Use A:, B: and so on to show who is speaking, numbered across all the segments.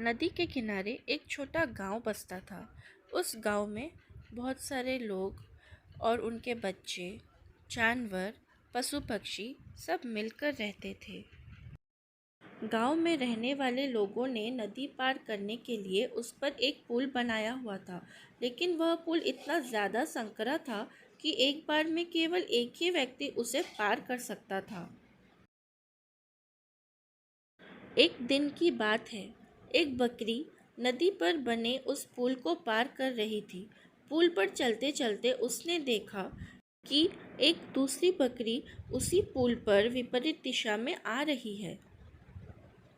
A: नदी के किनारे एक छोटा गांव बसता था। उस गांव में बहुत सारे लोग और उनके बच्चे, जानवर, पशु पक्षी सब मिलकर रहते थे। गांव में रहने वाले लोगों ने नदी पार करने के लिए उस पर एक पुल बनाया हुआ था, लेकिन वह पुल इतना ज़्यादा संकरा था कि एक बार में केवल एक ही व्यक्ति उसे पार कर सकता था। एक दिन की बात है। एक बकरी नदी पर बने उस पुल को पार कर रही थी। पुल पर चलते चलते उसने देखा कि एक दूसरी बकरी उसी पुल पर विपरीत दिशा में आ रही है।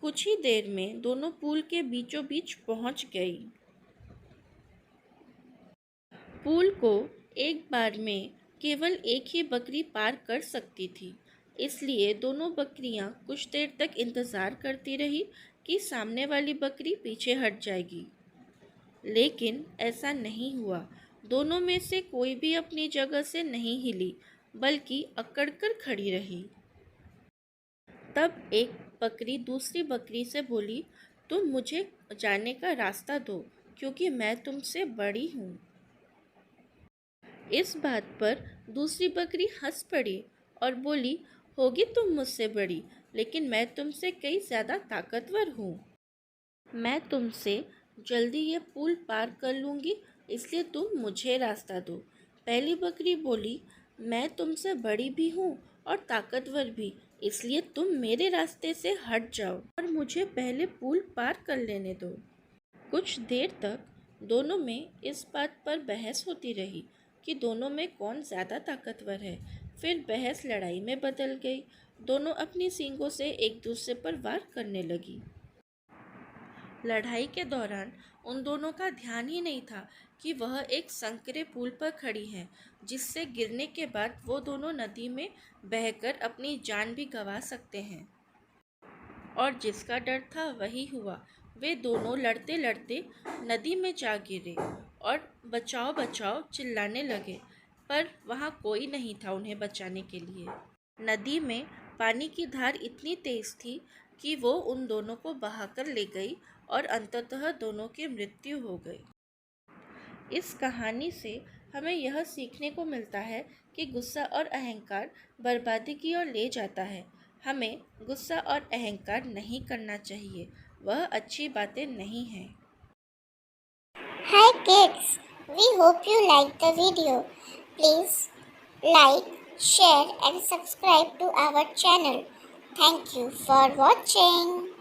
A: कुछ ही देर में दोनों पुल के बीचों बीच पहुंच गई। पुल को एक बार में केवल एक ही बकरी पार कर सकती थी, इसलिए दोनों बकरियां कुछ देर तक इंतज़ार करती रही कि सामने वाली बकरी पीछे हट जाएगी। लेकिन ऐसा नहीं हुआ। दोनों में से कोई भी अपनी जगह से नहीं हिली, बल्कि अकड़कर खड़ी रही। तब एक बकरी दूसरी बकरी से बोली, तुम मुझे जाने का रास्ता दो, क्योंकि मैं तुमसे बड़ी हूँ। इस बात पर दूसरी बकरी हंस पड़ी और बोली, होगी तुम मुझसे बड़ी, लेकिन मैं तुमसे कई ज़्यादा ताकतवर हूँ। मैं तुमसे जल्दी ये पुल पार कर लूँगी, इसलिए तुम मुझे रास्ता दो। पहली बकरी बोली, मैं तुमसे बड़ी भी हूँ और ताकतवर भी, इसलिए तुम मेरे रास्ते से हट जाओ और मुझे पहले पुल पार कर लेने दो। कुछ देर तक दोनों में इस बात पर बहस होती रही कि दोनों में कौन ज़्यादा ताकतवर है। फिर बहस लड़ाई में बदल गई। दोनों अपनी सींगों से एक दूसरे पर वार करने लगी। लड़ाई के दौरान उन दोनों का ध्यान ही नहीं था कि वह एक संकरे पुल पर खड़ी हैं, जिससे गिरने के बाद वो दोनों नदी में बहकर अपनी जान भी गंवा सकते हैं। और जिसका डर था वही हुआ। वे दोनों लड़ते लड़ते नदी में जा गिरे और बचाओ बचाओ चिल्लाने लगे, पर वहाँ कोई नहीं था उन्हें बचाने के लिए। नदी में पानी की धार इतनी तेज थी कि वो उन दोनों को बहाकर ले गई और अंततः दोनों की मृत्यु हो गई। इस कहानी से हमें यह सीखने को मिलता है कि गुस्सा और अहंकार बर्बादी की ओर ले जाता है। हमें गुस्सा और अहंकार नहीं करना चाहिए, वह अच्छी बातें नहीं हैं।
B: Hi kids, we hope you liked the video. Please like, share and subscribe to our channel. Thank you for watching.